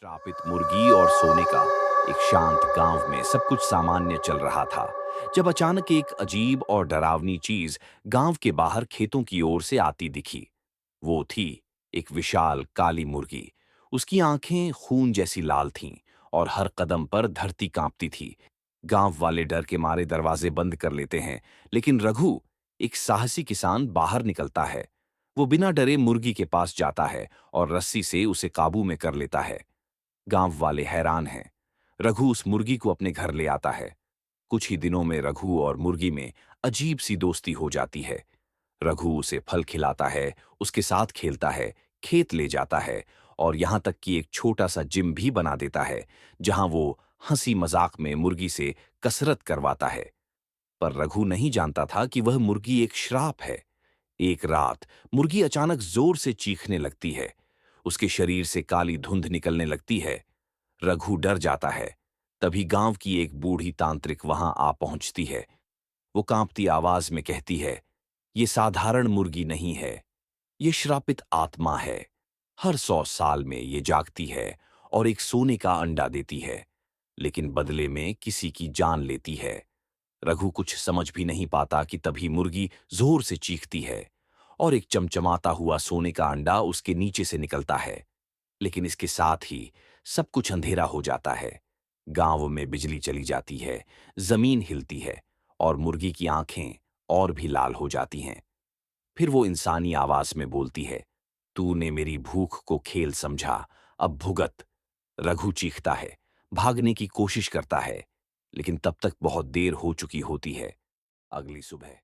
श्रापित मुर्गी और सोने का एक शांत गांव में सब कुछ सामान्य चल रहा था जब अचानक एक अजीब और डरावनी चीज गांव के बाहर खेतों की ओर से आती दिखी। वो थी एक विशाल काली मुर्गी। उसकी आंखें खून जैसी लाल थीं और हर कदम पर धरती कांपती थी। गांव वाले डर के मारे दरवाजे बंद कर लेते हैं, लेकिन रघु, एक साहसी किसान, बाहर निकलता है। वो बिना डरे मुर्गी के पास जाता है और रस्सी से उसे काबू में कर लेता है। गांव वाले हैरान हैं। रघु उस मुर्गी को अपने घर ले आता है। कुछ ही दिनों में रघु और मुर्गी में अजीब सी दोस्ती हो जाती है। रघु उसे फल खिलाता है, उसके साथ खेलता है, खेत ले जाता है और यहां तक कि एक छोटा सा जिम भी बना देता है, जहां वो हंसी मजाक में मुर्गी से कसरत करवाता है। पर रघु नहीं जानता था कि वह मुर्गी एक श्राप है। एक रात मुर्गी अचानक जोर से चीखने लगती है। उसके शरीर से काली धुंध निकलने लगती है। रघु डर जाता है। तभी गांव की एक बूढ़ी तांत्रिक वहां आ पहुंचती है। वो कांपती आवाज में कहती है, ये साधारण मुर्गी नहीं है, ये श्रापित आत्मा है। हर 100 साल में ये जागती है और एक सोने का अंडा देती है, लेकिन बदले में किसी की जान लेती है। रघु कुछ समझ भी नहीं पाता कि तभी मुर्गी जोर से चीखती है और एक चमचमाता हुआ सोने का अंडा उसके नीचे से निकलता है। लेकिन इसके साथ ही सब कुछ अंधेरा हो जाता है। गांव में बिजली चली जाती है, जमीन हिलती है और मुर्गी की आंखें और भी लाल हो जाती हैं। फिर वो इंसानी आवाज में बोलती है, तूने मेरी भूख को खेल समझा, अब भुगत। रघु चीखता है, भागने की कोशिश करता है, लेकिन तब तक बहुत देर हो चुकी होती है। अगली सुबह